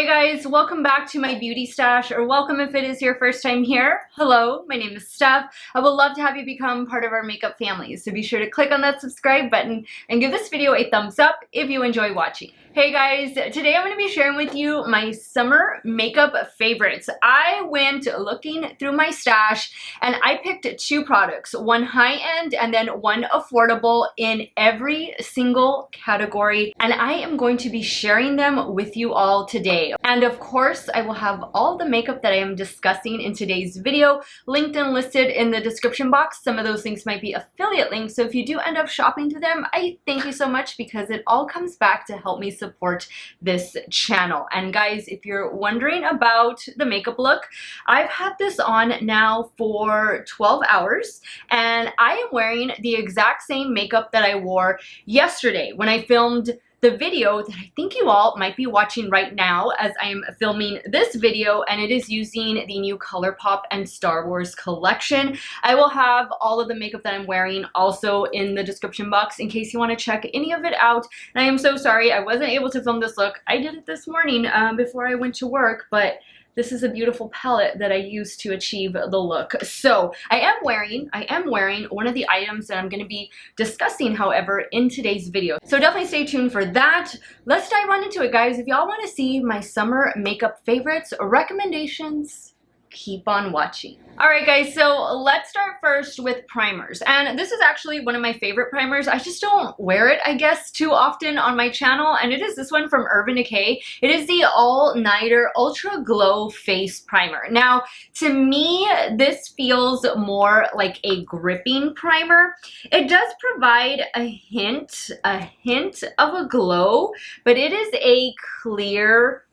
Hey guys, welcome back to my beauty stash, or welcome if it is your first time here. Hello, my name is Steff. I would love to have you become part of our makeup family, so be sure to click on that subscribe button and give this video a thumbs up if you enjoy watching. Hey guys, today I'm going to be sharing with you my summer makeup favorites. I went looking through my stash and I picked two products, one high-end and then one affordable in every single category, and I am going to be sharing them with you all today. And of course, I will have all the makeup that I am discussing in today's video linked and listed in the description box. Some of those links might be affiliate links, so if you do end up shopping to them, I thank you so much because it all comes back to help me support this channel. And guys, if you're wondering about the makeup look, I've had this on now for 12 hours and I am wearing the exact same makeup that I wore yesterday when I filmed the video that I think you all might be watching right now as I am filming this video, and it is using the new Colourpop and Star Wars collection. I will have all of the makeup that I'm wearing also in the description box in case you want to check any of it out. And I am so sorry I wasn't able to film this look. I did it this morning before I went to work, but this is a beautiful palette that I used to achieve the look. So I am wearing one of the items that I'm going to be discussing, however, in today's video. So definitely stay tuned for that. Let's dive on into it, guys. If y'all want to see my summer makeup favorites or recommendations, keep on watching. Alright guys, so let's start first with primers. And this is actually one of my favorite primers. I just don't wear it, I guess, too often on my channel. And it is this one from Urban Decay. It is the All Nighter Ultra Glow Face Primer. Now, to me, this feels more like a gripping primer. It does provide a hint of a glow, but it is a clear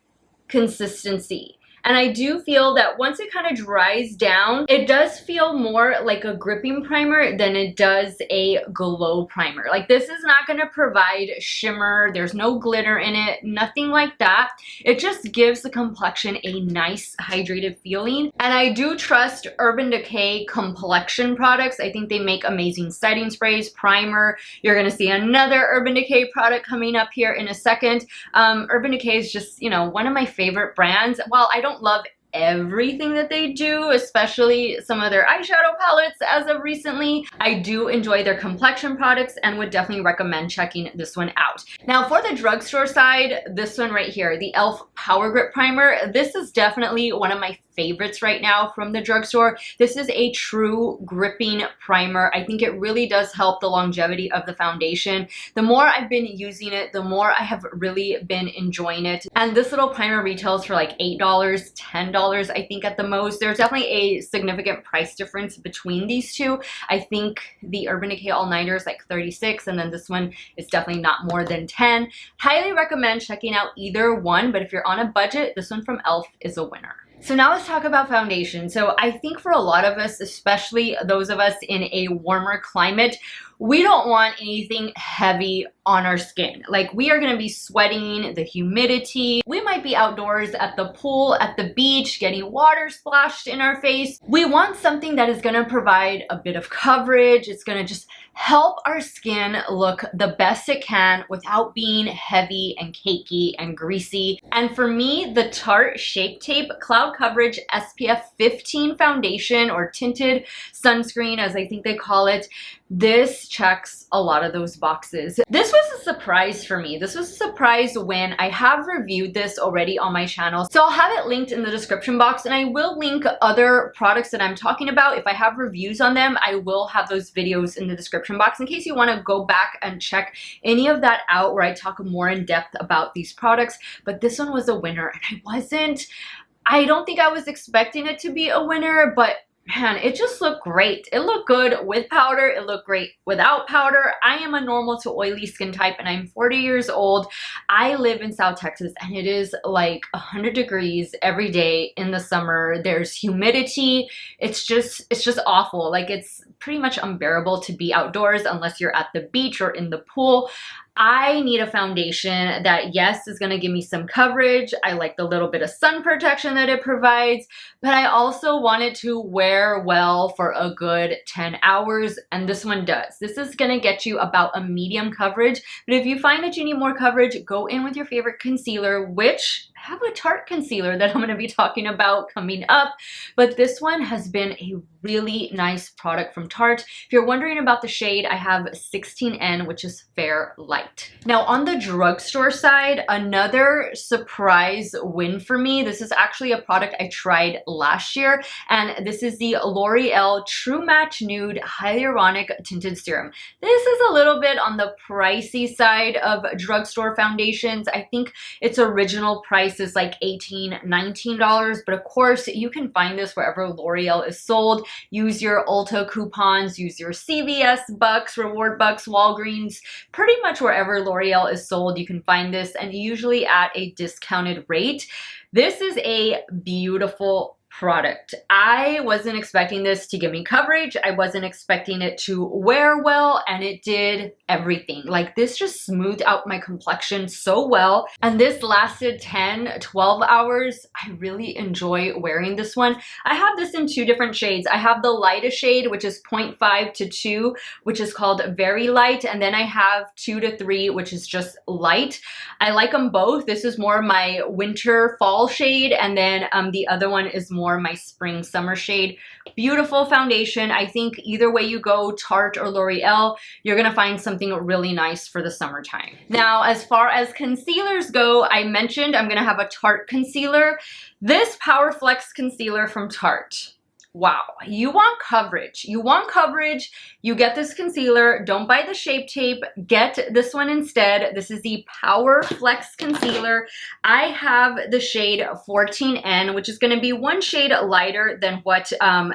consistency. And I do feel that once it kind of dries down, it does feel more like a gripping primer than it does a glow primer. Like, this is not going to provide shimmer. There's no glitter in it, nothing like that. It just gives the complexion a nice hydrated feeling. And I do trust Urban Decay complexion products. I think they make amazing setting sprays, primer. You're going to see another Urban Decay product coming up here in a second. Urban Decay is just, you know, one of my favorite brands. While I don't love everything that they do, especially some of their eyeshadow palettes as of recently, I do enjoy their complexion products and would definitely recommend checking this one out. Now for the drugstore side, this one right here, the e.l.f. Power Grip Primer, this is definitely one of my favorites right now from the drugstore. This is a true gripping primer. I think it really does help the longevity of the foundation. The more I've been using it, the more I have really been enjoying it. And this little primer retails for like $8, $10, I think at the most. There's definitely a significant price difference between these two. I think the Urban Decay All Nighter is like $36, and then this one is definitely not more than $10. Highly recommend checking out either one, but if you're on a budget, this one from e.l.f. is a winner. So now let's talk about foundation. So I think for a lot of us, especially those of us in a warmer climate, we don't want anything heavy on our skin. Like, we are going to be sweating, the humidity. We might be outdoors at the pool, at the beach, getting water splashed in our face. We want something that is going to provide a bit of coverage. It's going to just help our skin look the best it can without being heavy and cakey and greasy. And for me, the Tarte Shape Tape Cloud Coverage SPF 15 Foundation, or Tinted Sunscreen as I think they call it, this checks a lot of those boxes. This was a surprise for me. This was a surprise when I have reviewed this already on my channel. So I'll have it linked in the description box, and I will link other products that I'm talking about. If I have reviews on them, I will have those videos in the description box in case you want to go back and check any of that out where I talk more in depth about these products. But this one was a winner, and I don't think I was expecting it to be a winner, but man, it just looked great. It looked good with powder. It looked great without powder. I am a normal to oily skin type and I'm 40 years old. I live in South Texas and it is like 100 degrees every day in the summer. There's humidity. It's just awful. Like, it's pretty much unbearable to be outdoors unless you're at the beach or in the pool. I need a foundation that, yes, is going to give me some coverage. I like the little bit of sun protection that it provides, but I also want it to wear well for a good 10 hours, and this one does. This is going to get you about a medium coverage, but if you find that you need more coverage, go in with your favorite concealer, which I have a Tarte concealer that I'm going to be talking about coming up, but this one has been a really nice product from Tarte. If you're wondering about the shade, I have 16N, which is Fair Light. Now on the drugstore side, another surprise win for me. This is actually a product I tried last year, and this is the L'Oreal True Match Nude Hyaluronic Tinted Serum. This is a little bit on the pricey side of drugstore foundations. I think its original price is like $18, $19, but of course you can find this wherever L'Oreal is sold. Use your Ulta coupons, use your CVS bucks, Reward Bucks, Walgreens, pretty much wherever L'Oreal is sold, you can find this, and usually at a discounted rate. This is a beautiful product. I wasn't expecting this to give me coverage. I wasn't expecting it to wear well, and it did everything. Like, this just smoothed out my complexion so well, and this lasted 10-12 hours. I really enjoy wearing this one. I have this in two different shades. I have the lightest shade, which is 0.5 to 2, which is called Very Light, and then I have 2 to 3, which is just light. I like them both. This is more my winter fall shade, and then the other one is more my spring summer shade. Beautiful foundation. I think either way you go, Tarte or L'Oreal, you're gonna find something really nice for the summertime. Now, as far as concealers go, I mentioned I'm gonna have a Tarte concealer. This Power Flex concealer from Tarte. Wow, you want coverage. You want coverage, you get this concealer. Don't buy the Shape Tape, get this one instead. This is the Power Flex Concealer. I have the shade 14N, which is gonna be one shade lighter than what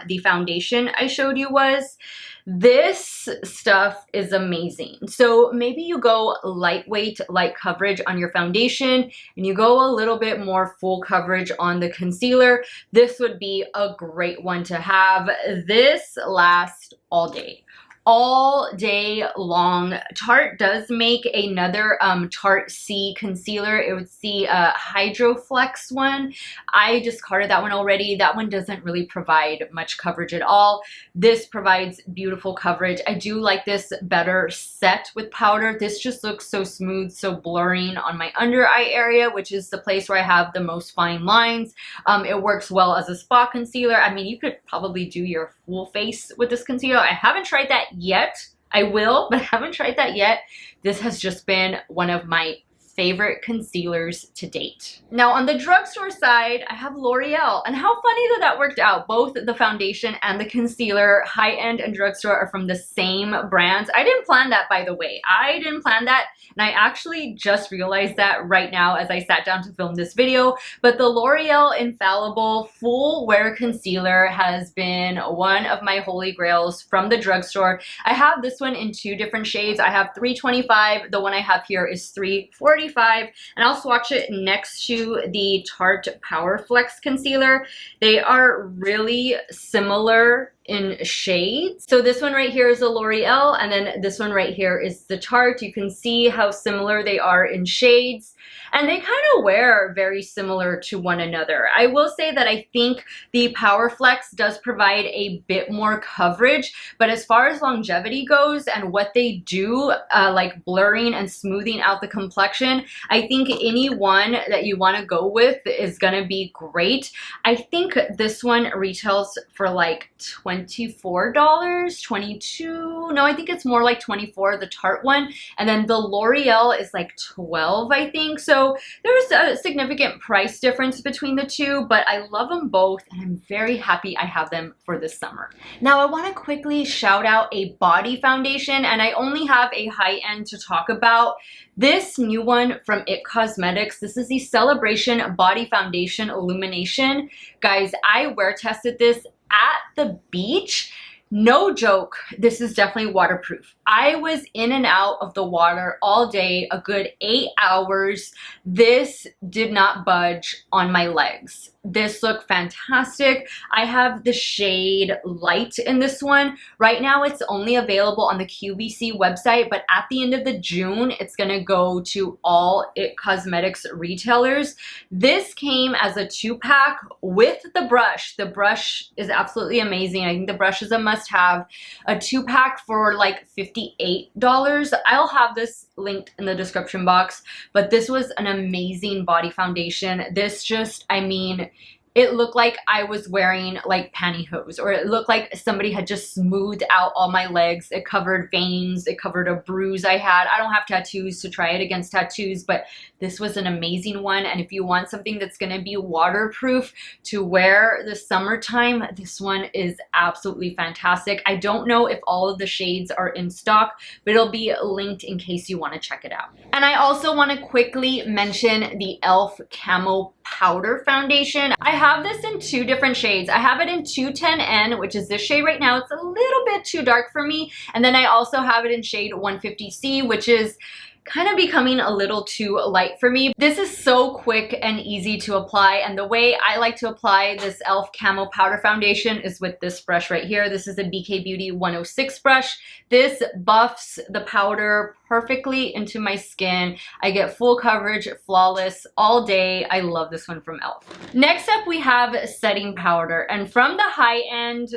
the foundation I showed you was. This stuff is amazing. So maybe you go lightweight, light coverage on your foundation, and you go a little bit more full coverage on the concealer. This would be a great one to have. This lasts all day. All day long. Tarte does make another Tarte C concealer. It was the Hydro Flex one. I discarded that one already. That one doesn't really provide much coverage at all. This provides beautiful coverage. I do like this better set with powder. This just looks so smooth, so blurring on my under eye area, which is the place where I have the most fine lines. It works well as a spot concealer. I mean, you could probably do your full face with this concealer. I haven't tried that yet. I will, but I haven't tried that yet. This has just been one of my favorite concealers to date. Now on the drugstore side, I have L'Oreal, and how funny that that worked out. Both the foundation and the concealer, high-end and drugstore, are from the same brands. I didn't plan that, by the way. I didn't plan that, and I actually just realized that right now as I sat down to film this video. But the L'Oreal Infallible Full Wear Concealer has been one of my holy grails from the drugstore. I have this one in two different shades. I have 325. The one I have here is 340. And I'll swatch it next to the Tarte Power Flex Concealer. They are really similar in shades. So this one right here is the L'Oreal, and then this one right here is the Tarte. You can see how similar they are in shades, and they kind of wear very similar to one another. I will say that I think the Power Flex does provide a bit more coverage, but as far as longevity goes and what they do, like blurring and smoothing out the complexion, I think any one that you want to go with is gonna be great. I think this one retails for like $24, $22. No, I think it's more like $24, the Tarte one. And then the L'Oreal is like $12, I think. So there's a significant price difference between the two, but I love them both, and I'm very happy I have them for this summer. Now I want to quickly shout out a body foundation, and I only have a high end to talk about. This new one from IT Cosmetics, this is the Celebration Body Foundation Illumination. Guys, I wear tested this at the beach. No joke, this is definitely waterproof. I was in and out of the water all day, a good 8 hours. This did not budge on my legs. This looked fantastic. I have the shade Light in this one. Right now it's only available on the QVC website, but at the end of the June, it's gonna go to all IT Cosmetics retailers. This came as a 2-pack with the brush. The brush is absolutely amazing. I think the brush is a must must have, a 2-pack for like $58. I'll have this linked in the description box, but this was an amazing body foundation. This just, I mean, it looked like I was wearing like pantyhose, or it looked like somebody had just smoothed out all my legs. It covered veins, it covered a bruise I had. I don't have tattoos to try it against tattoos, but this was an amazing one. And if you want something that's gonna be waterproof to wear this summertime, this one is absolutely fantastic. I don't know if all of the shades are in stock, but it'll be linked in case you wanna check it out. And I also wanna quickly mention the e.l.f. Camo Powder Foundation. I have this in 2 different shades. I have it in 210N, which is this shade right now. It's a little bit too dark for me. And then I also have it in shade 150C, which is kind of becoming a little too light for me. This is so quick and easy to apply, and the way I like to apply this e.l.f. Camo Powder Foundation is with this brush right here. This is a BK Beauty 106 brush. This buffs the powder perfectly into my skin. I get full coverage, flawless, all day. I love this one from e.l.f. Next up, we have setting powder, and from the high-end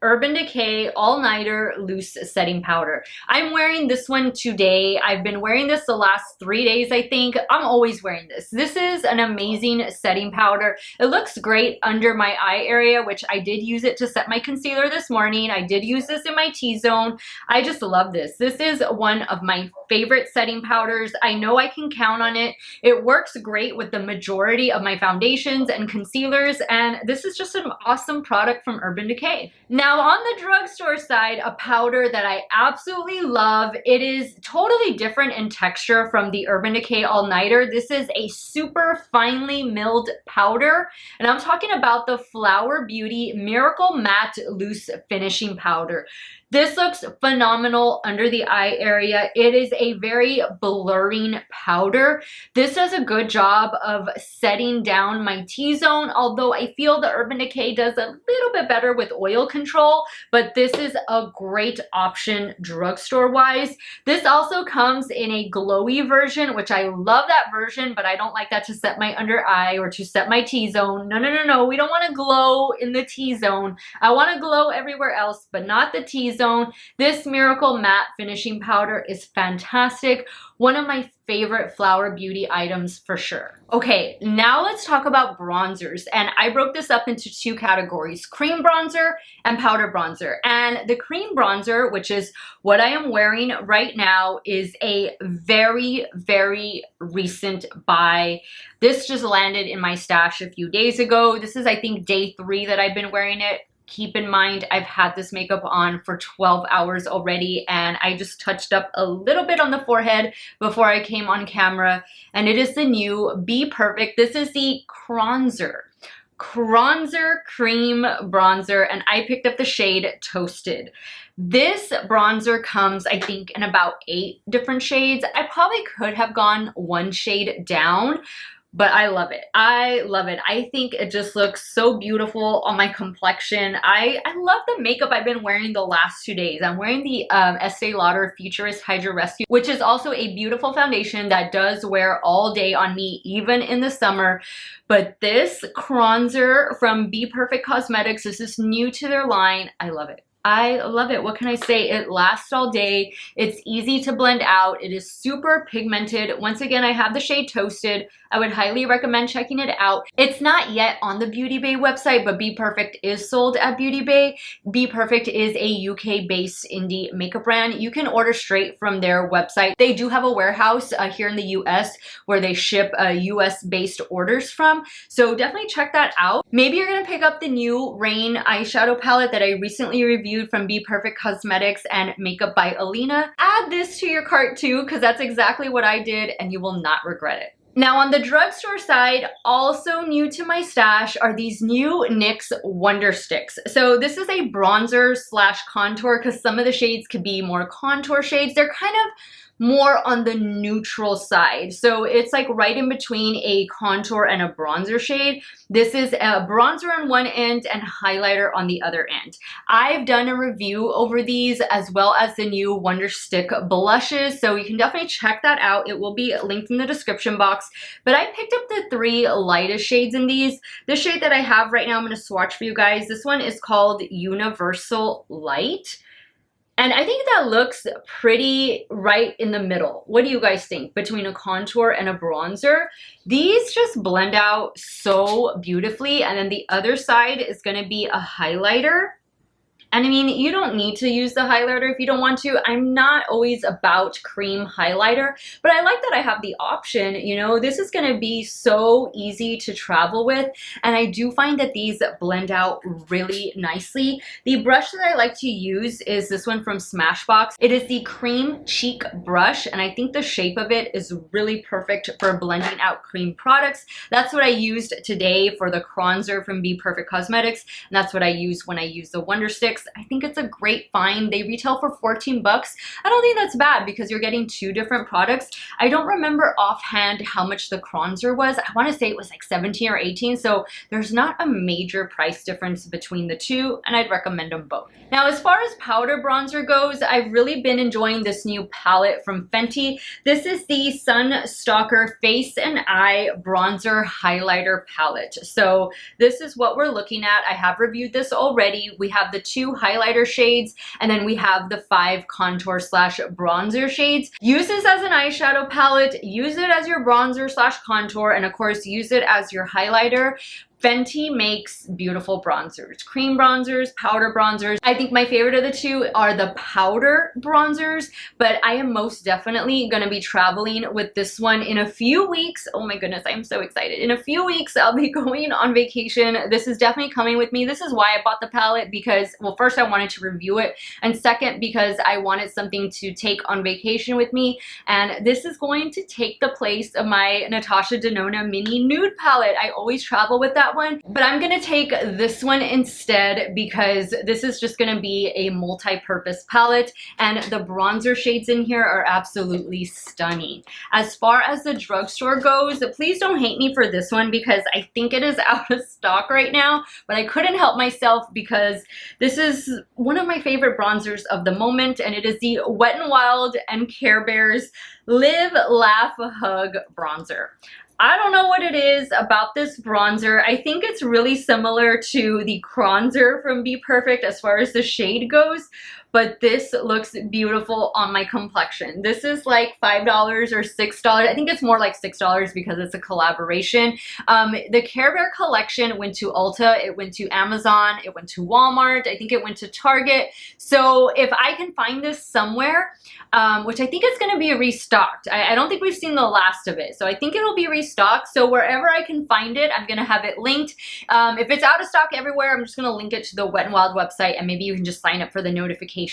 Urban Decay All-Nighter Loose Setting Powder. I'm wearing this one today. I've been wearing this the last 3 days, I think. I'm always wearing this. This is an amazing setting powder. It looks great under my eye area, which I did use it to set my concealer this morning. I did use this in my T-zone. I just love this. This is one of my favorite setting powders. I know I can count on it. It works great with the majority of my foundations and concealers, and this is just an awesome product from Urban Decay. Now, on the drugstore side, a powder that I absolutely love. It is totally different in texture from the Urban Decay All-Nighter. This is a super finely milled powder, and I'm talking about the Flower Beauty Miracle Matte Loose Finishing Powder. This looks phenomenal under the eye area. It is a very blurring powder. This does a good job of setting down my T-zone, although I feel the Urban Decay does a little bit better with oil control, but this is a great option drugstore-wise. This also comes in a glowy version, which I love that version, but I don't like that to set my under eye or to set my T-zone. No, no, no, no. We don't want to glow in the T-zone. I want to glow everywhere else, but not the T-zone. This Miracle Matte Finishing Powder is fantastic. One of my favorite Flower Beauty items for sure. Okay, now let's talk about bronzers. And I broke this up into 2 categories, cream bronzer and powder bronzer. And the cream bronzer, which is what I am wearing right now, is a very, very recent buy. This just landed in my stash a few days ago. This is, I think, day 3 that I've been wearing it. Keep in mind, I've had this makeup on for 12 hours already, and I just touched up a little bit on the forehead before I came on camera, and it is the new bPerfect. This is the Cronzer Cream Bronzer, and I picked up the shade Toasted. This bronzer comes, I think, in about 8 different shades. I probably could have gone 1 shade down, but I love it. I love it. I think it just looks so beautiful on my complexion. I love the makeup I've been wearing the last 2 days. I'm wearing the Estee Lauder Futurist Hydra Rescue, which is also a beautiful foundation that does wear all day on me, even in the summer. But this Cronzer from bPerfect Cosmetics, this is new to their line. I love it. I love it. What can I say? It lasts all day. It's easy to blend out. It is super pigmented. Once again, I have the shade Toasted. I would highly recommend checking it out. It's not yet on the Beauty Bay website, but bPerfect is sold at Beauty Bay. bPerfect is a UK-based indie makeup brand. You can order straight from their website. They do have a warehouse here in the US where they ship US-based orders from. So definitely check that out. Maybe you're gonna pick up the new Rain eyeshadow palette that I recently reviewed from bPerfect Cosmetics and Makeup by Alina. Add this to your cart too, because that's exactly what I did, and you will not regret it. Now on the drugstore side, also new to my stash are these new NYX Wonder Sticks. So this is a bronzer slash contour, because some of the shades could be more contour shades. They're kind of more on the neutral side. So it's like right in between a contour and a bronzer shade. This is a bronzer on one end and highlighter on the other end. I've done a review over these as well as the new Wonder Stick blushes, so you can definitely check that out. It will be linked in the description box. But I picked up the 3 lightest shades in these. The shade that I have right now, I'm going to swatch for you guys. This one is called Universal Light. And I think that looks pretty right in the middle. What do you guys think between a contour and a bronzer? These just blend out so beautifully. And then the other side is going to be a highlighter. And I mean, you don't need to use the highlighter if you don't want to. I'm not always about cream highlighter, but I like that I have the option. You know, this is going to be so easy to travel with. And I do find that these blend out really nicely. The brush that I like to use is this one from Smashbox. It is the Cream Cheek brush, and I think the shape of it is really perfect for blending out cream products. That's what I used today for the Cronzer from bPerfect Cosmetics, and that's what I use when I use the Wonder Sticks. I think it's a great find. They retail for 14 bucks. I don't think that's bad because you're getting 2 different products. I don't remember offhand how much the Cronzer was. I want to say it was like 17 or 18, so there's not a major price difference between the two, and I'd recommend them both. Now, as far as powder bronzer goes, I've really been enjoying this new palette from Fenty. This is the Stalk'r Face and Eye Bronzer Highlighter Palette. So this is what we're looking at. I have reviewed this already. We have the 2 highlighter shades, and then we have the 5 contour slash bronzer shades. Use this as an eyeshadow palette, use it as your bronzer slash contour, and of course use it as your highlighter. Fenty makes beautiful bronzers, cream bronzers, powder bronzers. I think my favorite of the 2 are the powder bronzers, but I am most definitely going to be traveling with this one in a few weeks. Oh my goodness, I'm so excited. In a few weeks, I'll be going on vacation. This is definitely coming with me. This is why I bought the palette because, well, first I wanted to review it, and second because I wanted something to take on vacation with me, and this is going to take the place of my Natasha Denona Mini Nude palette. I always travel with that one, but I'm gonna take this one instead because this is just gonna be a multi-purpose palette, and the bronzer shades in here are absolutely stunning. As far as the drugstore goes, please don't hate me for this one because I think it is out of stock right now, but I couldn't help myself because this is one of my favorite bronzers of the moment, and it is the Wet n Wild and Care Bears Live, Laugh, Hug bronzer. I don't know what it is about this bronzer. I think it's really similar to the Cronzer from bPerfect as far as the shade goes, but this looks beautiful on my complexion. This is like $5 or $6. I think it's more like $6 because it's a collaboration. The Care Bear collection went to Ulta, it went to Amazon, it went to Walmart, I think it went to Target. So if I can find this somewhere, which I think it's gonna be restocked. I don't think we've seen the last of it. So I think it'll be restocked. So wherever I can find it, I'm gonna have it linked. If it's out of stock everywhere, I'm just gonna link it to the Wet n Wild website, and maybe you can just sign up for the notifications.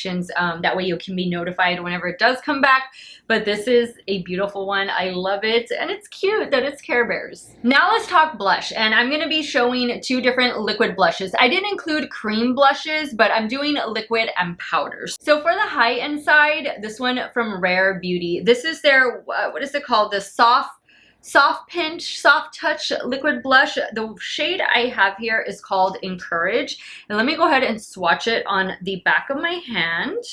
That way you can be notified whenever it does come back. But this is a beautiful one. I love it, and it's cute that it's Care Bears. Now let's talk blush, and I'm gonna be showing 2 different liquid blushes. I didn't include cream blushes, but I'm doing liquid and powders. So for the high-end side, this one from Rare Beauty. This is their, what is it called? The Soft Pinch, Soft Touch Liquid Blush. The shade I have here is called Encourage. And let me go ahead and swatch it on the back of my hand.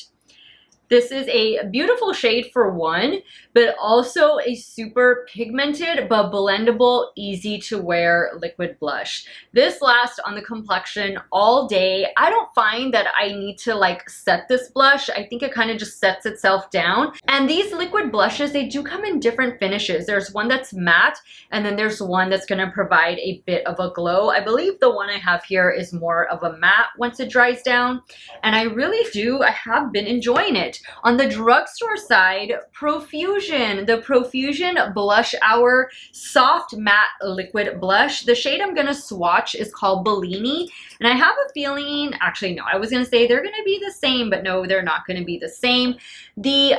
This is a beautiful shade for one, but also a super pigmented but blendable, easy to wear liquid blush. This lasts on the complexion all day. I don't find that I need to like set this blush. I think it kind of just sets itself down. And these liquid blushes, they do come in different finishes. There's one that's matte, and then there's one that's gonna provide a bit of a glow. I believe the one I have here is more of a matte once it dries down. And I have been enjoying it. On the drugstore side, Profusion, the Profusion Blush Hour Soft Matte Liquid Blush. The shade I'm gonna swatch is called Bellini, and I have a feeling, actually no, I was gonna say they're gonna be the same, but no, they're not gonna be the same. The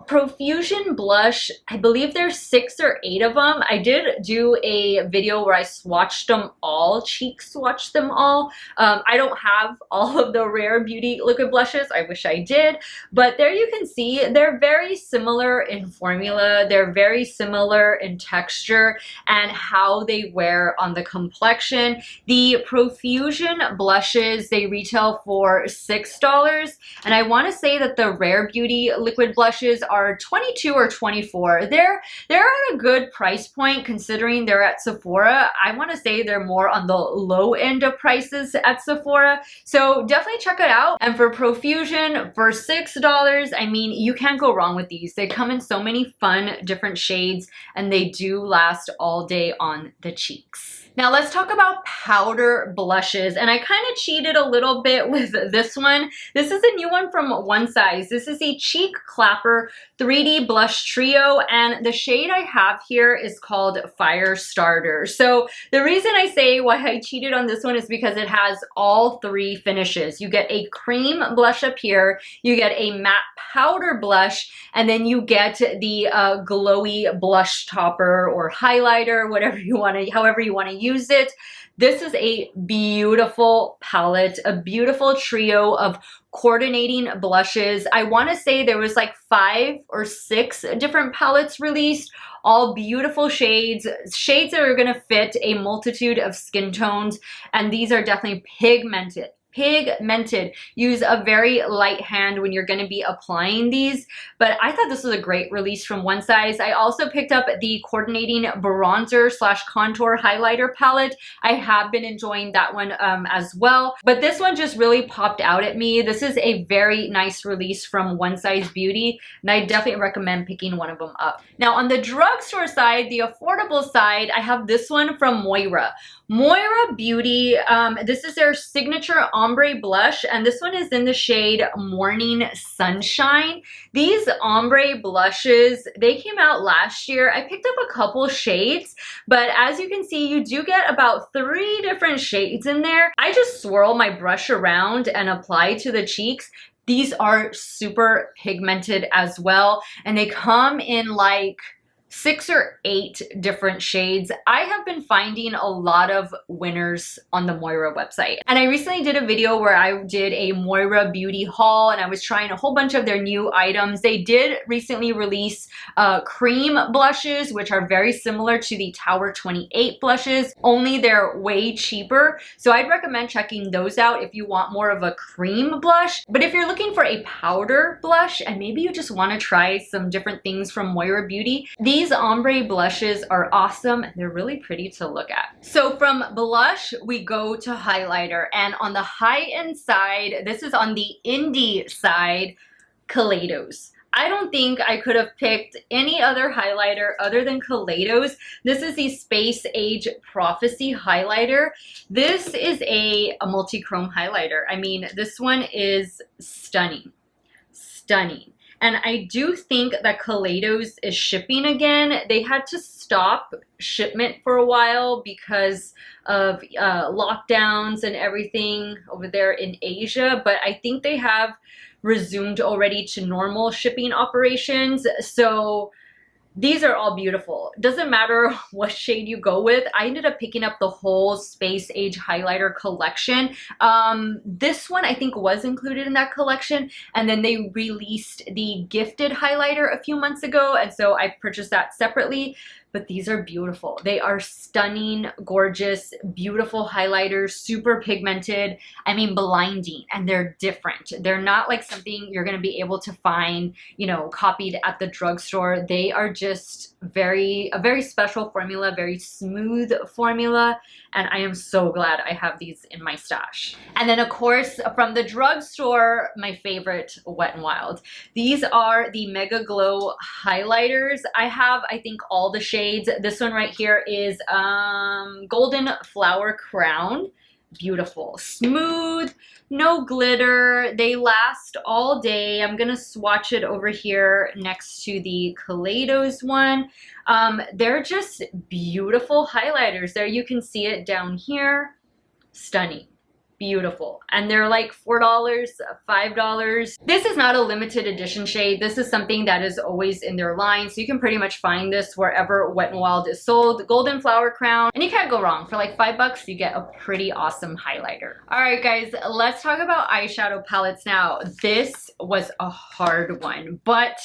Profusion Blush, I believe there's 6 or 8 of them. I did do a video where I swatched them all, cheek swatched them all. I don't have all of the Rare Beauty liquid blushes. I wish I did. But there you can see they're very similar in formula. They're very similar in texture and how they wear on the complexion. The Profusion blushes, they retail for $6. And I want to say that the Rare Beauty liquid blushes are 22 or 24. They're at a good price point considering they're at Sephora. I want to say they're more on the low end of prices at Sephora. So definitely check it out. And for Profusion, for $6, I mean, you can't go wrong with these. They come in so many fun different shades and they do last all day on the cheeks. Now let's talk about powder blushes, and I kind of cheated a little bit with this one. This is a new one from One Size. This is a Cheek Clapper 3D Blush Trio, and the shade I have here is called Fire Starter. So the reason I say why I cheated on this one is because it has all 3 finishes. You get a cream blush up here, you get a matte powder blush, and then you get the glowy blush topper or highlighter, whatever you want to, however you want to use it. This is a beautiful palette, a beautiful trio of coordinating blushes. I want to say there was like 5 or 6 different palettes released, all beautiful shades, shades that are going to fit a multitude of skin tones, and these are definitely pigmented. Use a very light hand when you're going to be applying these, but I thought this was a great release from One Size. I also picked up the coordinating bronzer / contour highlighter palette. I have been enjoying that one as well, but this one just really popped out at me. This is a very nice release from One Size Beauty, and I definitely recommend picking one of them up. Now on the drugstore side, the affordable side, I have this one from Moira. Moira Beauty, this is their signature ombre blush, and this one is in the shade Morning Sunshine. These ombre blushes, they came out last year. I picked up a couple shades, but as you can see, you do get about 3 different shades in there. I just swirl my brush around and apply to the cheeks. These are super pigmented as well, and they come in like 6 or 8 different shades. I have been finding a lot of winners on the Moira website. And I recently did a video where I did a Moira beauty haul and I was trying a whole bunch of their new items. They did recently release cream blushes, which are very similar to the Tower 28 blushes, only they're way cheaper. So I'd recommend checking those out if you want more of a cream blush. But if you're looking for a powder blush and maybe you just want to try some different things from Moira Beauty, these ombre blushes are awesome and they're really pretty to look at. So from blush, we go to highlighter, and on the high-end side, this is on the indie side, Kaleidos. I don't think I could have picked any other highlighter other than Kaleidos. This is the Space Age Prophecy highlighter. This is a multi-chrome highlighter. I mean, this one is stunning. Stunning. And I do think that Kaleidos is shipping again. They had to stop shipment for a while because of lockdowns and everything over there in Asia, but I think they have resumed already to normal shipping operations. So these are all beautiful. Doesn't matter what shade you go with. I ended up picking up the whole Space Age highlighter collection. This one I think was included in that collection, and then they released the gifted highlighter a few months ago, and so I purchased that separately. But these are beautiful. They are stunning, gorgeous, beautiful highlighters, super pigmented. I mean, blinding, and they're different. They're not like something you're gonna be able to find, you know, copied at the drugstore. They are just a very special formula, very smooth formula, and I am so glad I have these in my stash. And then of course, from the drugstore, my favorite, Wet n Wild. These are the Mega Glow highlighters. I have, I think, all the shades. This one right here is Golden Flower Crown. Beautiful, smooth, no glitter. They last all day. I'm gonna swatch it over here next to the Kaleidos one. They're just beautiful highlighters. There you can see it down here. Stunning. beautiful, and they're like $4, $5. This is not a limited edition shade. This is something that is always in their line, so you can pretty much find this wherever Wet n Wild is sold. Golden Flower Crown, and you can't go wrong. For like $5 you get a pretty awesome highlighter. All right guys, let's talk about eyeshadow palettes now. This was a hard one, but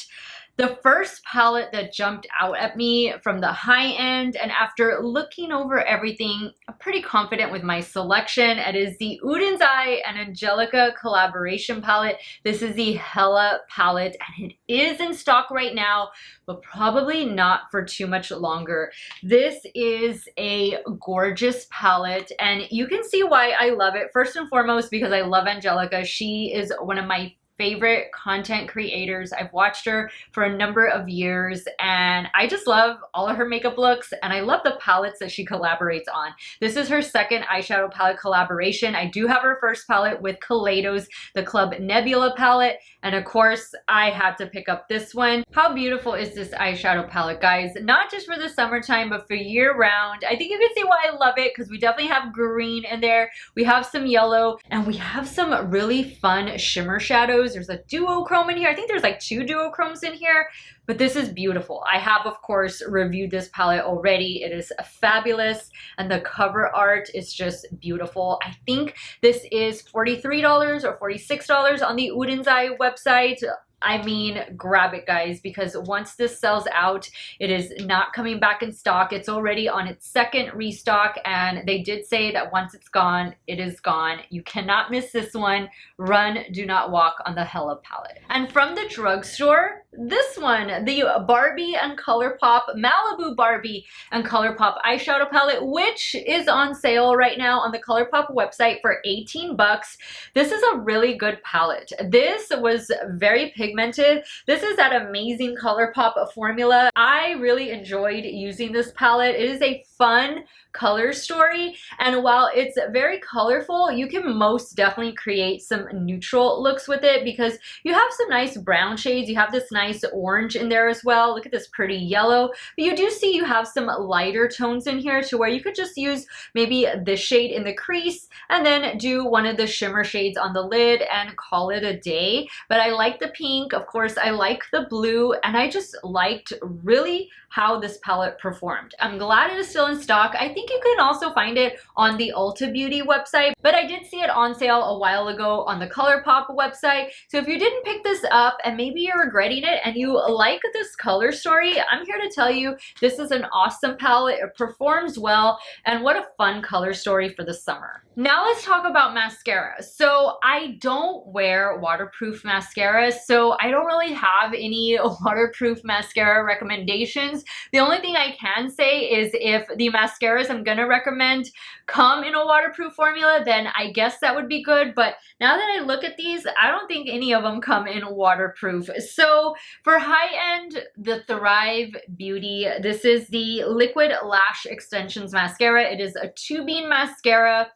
the first palette that jumped out at me from the high end, and after looking over everything, I'm pretty confident with my selection. It is the Oden's Eye and Angelica collaboration palette. This is the Hela palette, and it is in stock right now, but probably not for too much longer. This is a gorgeous palette, and you can see why I love it. First and foremost, because I love Angelica. She is one of my favorite content creators. I've watched her for a number of years, and I just love all of her makeup looks, and I love the palettes that she collaborates on. This is her second eyeshadow palette collaboration. I do have her first palette with Kaleidos, the Club Nebula palette, and of course I had to pick up this one. How beautiful is this eyeshadow palette, guys? Not just for the summertime, but for year round. I think you can see why I love it, because we definitely have green in there, we have some yellow, and we have some really fun shimmer shadows. There's a duochrome in here. I think there's like 2 duochromes in here, but this is beautiful. I have, of course, reviewed this palette already. It is fabulous, and the cover art is just beautiful. I think this is $43 or $46 on the Oden's Eye website. I mean, grab it, guys, because once this sells out, it is not coming back in stock. It's already on its second restock, and they did say that once it's gone, it is gone. You cannot miss this one. Run, do not walk on the Hela palette. And from the drugstore, this one, the Barbie and Colourpop, Malibu Barbie and Colourpop eyeshadow palette, which is on sale right now on the Colourpop website for 18 bucks. This is a really good palette. This was very pigmented. This is that amazing Colourpop formula. I really enjoyed using this palette. It is a fun color story, and while it's very colorful, you can most definitely create some neutral looks with it, because you have some nice brown shades, you have this nice orange in there as well. Look at this pretty yellow, but you do see you have some lighter tones in here to where you could just use maybe this shade in the crease and then do one of the shimmer shades on the lid and call it a day. But I like the pink, of course I like the blue, and I just liked really how this palette performed. I'm glad it is still in stock. I think you can also find it on the Ulta Beauty website, but I did see it on sale a while ago on the Colourpop website. So if you didn't pick this up and maybe you're regretting it and you like this color story, I'm here to tell you this is an awesome palette. It performs well, and what a fun color story for the summer. Now let's talk about mascara. So I don't wear waterproof mascara, so I don't really have any waterproof mascara recommendations. The only thing I can say is if the mascaras I'm gonna recommend come in a waterproof formula, then I guess that would be good. But now that I look at these, I don't think any of them come in waterproof. So for high end, the Thrive Beauty, this is the Liquid Lash Extensions Mascara. It is a 2-bean mascara.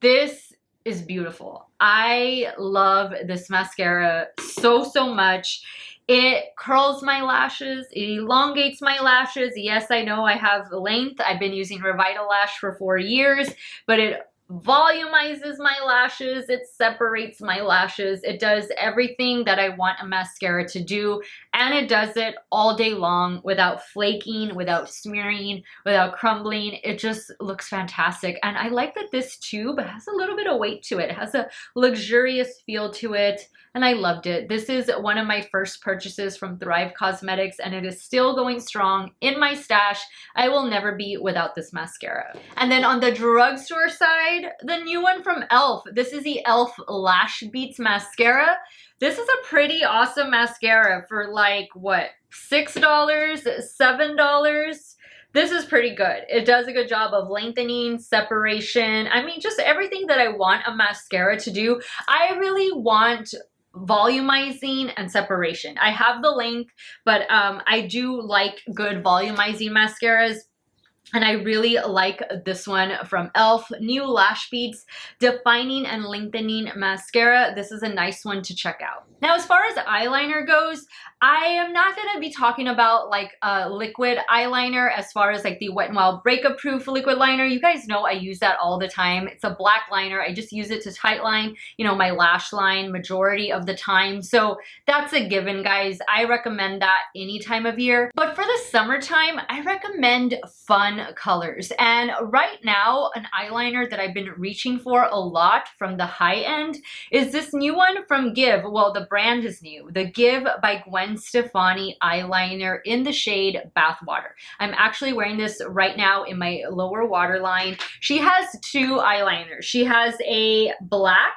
This is beautiful. I love this mascara so much. It curls my lashes, it elongates my lashes. Yes, I know I have length. I've been using Revitalash for 4 years, but it volumizes my lashes, it separates my lashes, it does everything that I want a mascara to do, and it does it all day long without flaking, without smearing, without crumbling. It just looks fantastic, and I like that this tube has a little bit of weight to it. It has a luxurious feel to it, and I loved it. This is one of my first purchases from Thrive Cosmetics, and it is still going strong in my stash. I will never be without this mascara. And then on the drugstore side, the new one from e.l.f. This is the e.l.f. Lash Beats Mascara. This is a pretty awesome mascara for like, what, $6, $7? This is pretty good. It does a good job of lengthening, separation. I mean, just everything that I want a mascara to do. I really want volumizing and separation. I have the length, but I do like good volumizing mascaras. And I really like this one from e.l.f. New Lash Beats Defining and Lengthening Mascara. This is a nice one to check out. Now, as far as eyeliner goes, I am not going to be talking about like a liquid eyeliner as far as like the Wet n Wild Breakup Proof liquid liner. You guys know I use that all the time. It's a black liner. I just use it to tightline, you know, my lash line majority of the time. So that's a given, guys. I recommend that any time of year. But for the summertime, I recommend fun colors. And right now, an eyeliner that I've been reaching for a lot from the high end is this new one from Give. Well, the brand is new. The Give by Gwen Stefani eyeliner in the shade Bathwater. I'm actually wearing this right now in my lower waterline. She has two eyeliners. She has a black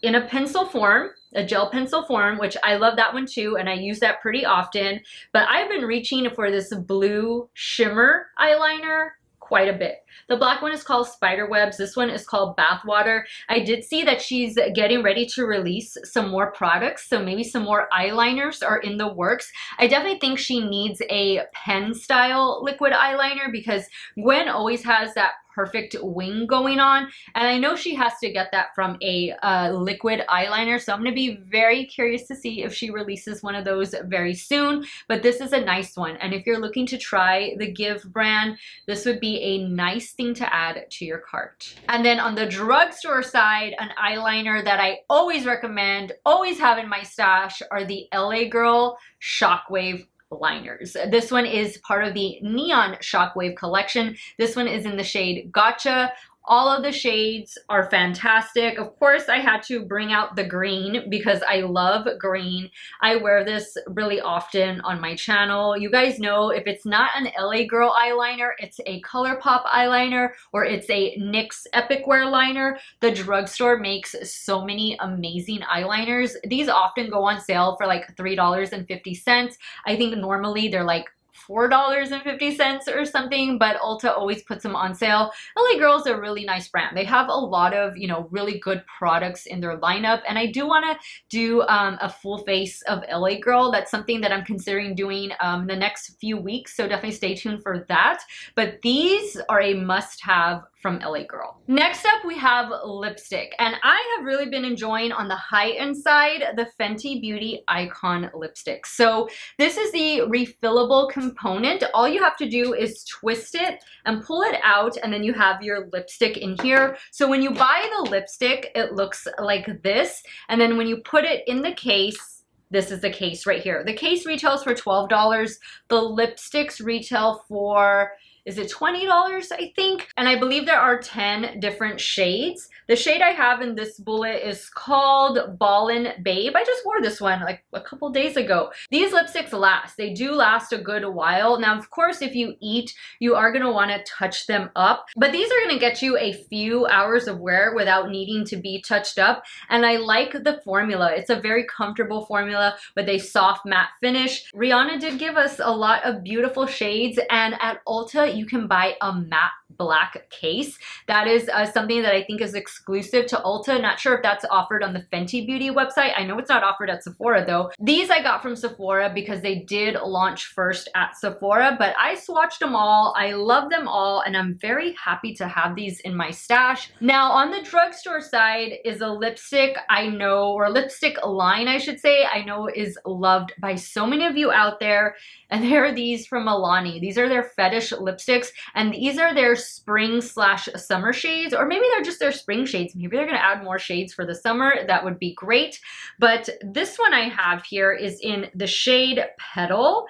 in a pencil form, a gel pencil form, which I love that one too, and I use that pretty often. But I've been reaching for this blue shimmer eyeliner quite a bit. The black one is called Spiderwebs. This one is called Bathwater. I did see that she's getting ready to release some more products, so maybe some more eyeliners are in the works. I definitely think she needs a pen style liquid eyeliner because Gwen always has that perfect wing going on, and I know she has to get that from a liquid eyeliner, so I'm going to be very curious to see if she releases one of those very soon. But this is a nice one, and if you're looking to try the Give brand, this would be a nice thing to add to your cart. And then on the drugstore side, an eyeliner that I always recommend, always have in my stash, are the LA Girl Shockwave liners. This one is part of the Neon Shockwave collection. This one is in the shade Gotcha. All of the shades are fantastic. Of course, I had to bring out the green because I love green. I wear this really often on my channel. You guys know if it's not an LA Girl eyeliner, it's a Colourpop eyeliner or it's a NYX Epic Wear liner. The drugstore makes so many amazing eyeliners. These often go on sale for like $3.50. I think normally they're like $4.50 or something, but Ulta always puts them on sale. LA Girl's a really nice brand. They have a lot of, you know, really good products in their lineup, and I do want to do a full face of LA Girl. That's something that I'm considering doing the next few weeks, so definitely stay tuned for that. But these are a must-have from LA Girl. Next up, we have lipstick, and I have really been enjoying on the high-end side the Fenty Beauty Icon lipstick. So this is the refillable component. All you have to do is twist it and pull it out, and then you have your lipstick in here. So when you buy the lipstick, it looks like this, and then when you put it in the case, this is the case right here. The case retails for $12. The lipsticks retail for, is it $20, I think? And I believe there are 10 different shades. The shade I have in this bullet is called Ballin Babe. I just wore this one like a couple days ago. These lipsticks last. They do last a good while. Now, of course, if you eat, you are gonna wanna touch them up, but these are gonna get you a few hours of wear without needing to be touched up. And I like the formula. It's a very comfortable formula with a soft matte finish. Rihanna did give us a lot of beautiful shades, and at Ulta, you can buy a matte black case. That is something that I think is exclusive to Ulta. Not sure if that's offered on the Fenty Beauty website. I know it's not offered at Sephora though. These I got from Sephora because they did launch first at Sephora, but I swatched them all. I love them all, and I'm very happy to have these in my stash. Now on the drugstore side is a lipstick I know, or lipstick line I should say, I know is loved by so many of you out there, and there are these from Milani. These are their Fetish Lipsticks, and these are their spring/summer shades, or maybe they're just their spring shades. Maybe they're gonna add more shades for the summer. That would be great. But this one I have here is in the shade Petal.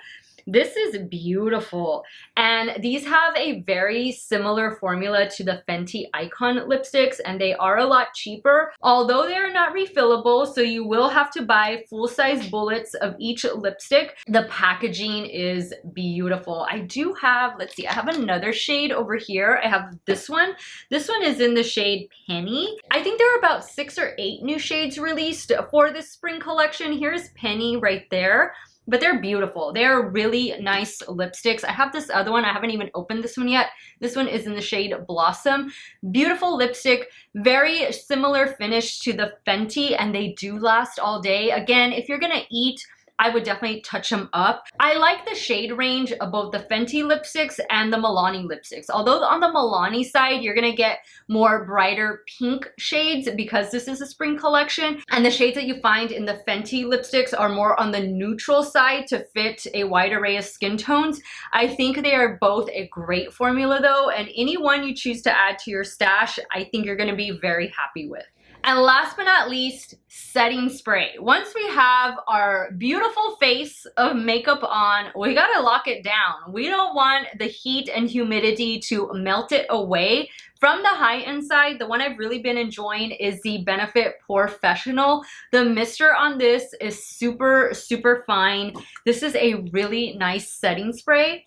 This is beautiful, and these have a very similar formula to the Fenty Icon lipsticks, and they are a lot cheaper, although they are not refillable, so you will have to buy full-size bullets of each lipstick. The packaging is beautiful. I do have, let's see, I have another shade over here. I have this one. This one is in the shade Penny. I think there are about 6 or 8 new shades released for this spring collection. Here's Penny right there. But they're beautiful. They're really nice lipsticks. I have this other one. I haven't even opened this one yet. This one is in the shade Blossom. Beautiful lipstick, very similar finish to the Fenty, and they do last all day. Again, if you're gonna eat, I would definitely touch them up. I like the shade range of both the Fenty lipsticks and the Milani lipsticks. Although on the Milani side, you're gonna get more brighter pink shades because this is a spring collection. And the shades that you find in the Fenty lipsticks are more on the neutral side to fit a wide array of skin tones. I think they are both a great formula though, and any one you choose to add to your stash, I think you're gonna be very happy with. And last but not least, setting spray. Once we have our beautiful face of makeup on, we gotta lock it down. We don't want the heat and humidity to melt it away. From the high-end side, the one I've really been enjoying is the Benefit Porefessional. The mister on this is super, super fine. This is a really nice setting spray.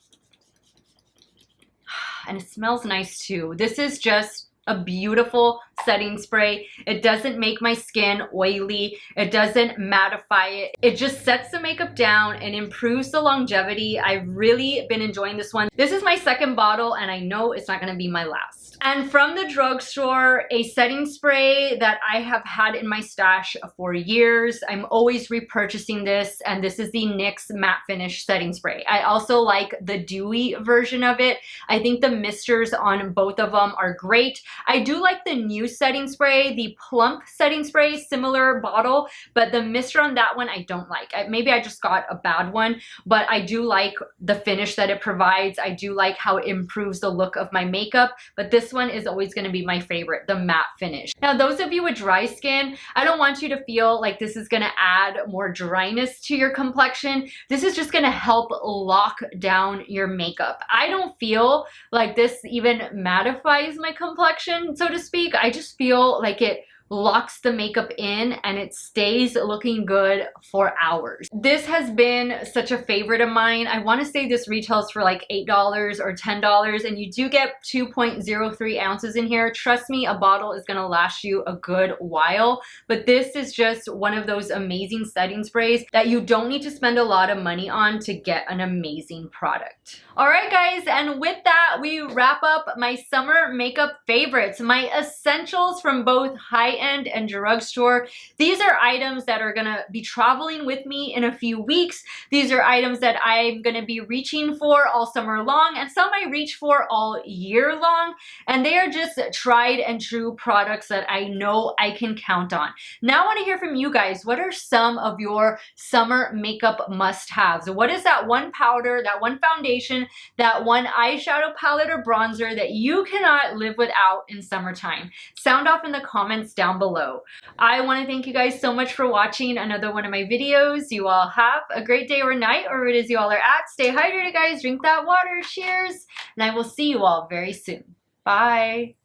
And it smells nice too. This is just a beautiful setting spray. It doesn't make my skin oily. It doesn't mattify it. It just sets the makeup down and improves the longevity. I've really been enjoying this one. This is my second bottle and I know it's not gonna be my last. And from the drugstore, a setting spray that I have had in my stash for years. I'm always repurchasing this, and this is the NYX Matte Finish Setting Spray. I also like the dewy version of it. I think the misters on both of them are great. I do like the new setting spray, the plump setting spray, similar bottle, but the mister on that one I don't like. Maybe I just got a bad one, but I do like the finish that it provides. I do like how it improves the look of my makeup, but this one is always going to be my favorite, the matte finish. Now, those of you with dry skin, I don't want you to feel like this is going to add more dryness to your complexion. This is just going to help lock down your makeup. I don't feel like this even mattifies my complexion, so to speak. I just feel like it locks the makeup in and it stays looking good for hours. This has been such a favorite of mine. I want to say this retails for like $8 or $10, and you do get 2.03 ounces in here. Trust me, a bottle is going to last you a good while, but this is just one of those amazing setting sprays that you don't need to spend a lot of money on to get an amazing product. All right, guys, and with that, we wrap up my summer makeup favorites, my essentials from both high-end and drugstore. These are items that are gonna be traveling with me in a few weeks. These are items that I'm gonna be reaching for all summer long, and some I reach for all year long, and they are just tried and true products that I know I can count on. Now I wanna hear from you guys. What are some of your summer makeup must-haves? What is that one powder, that one foundation, that one eyeshadow palette or bronzer that you cannot live without in summertime? Sound off in the comments down below. I want to thank you guys so much for watching another one of my videos. You all have a great day or night, or it is you all are at. Stay hydrated, guys. Drink that water. Cheers. And I will see you all very soon. Bye.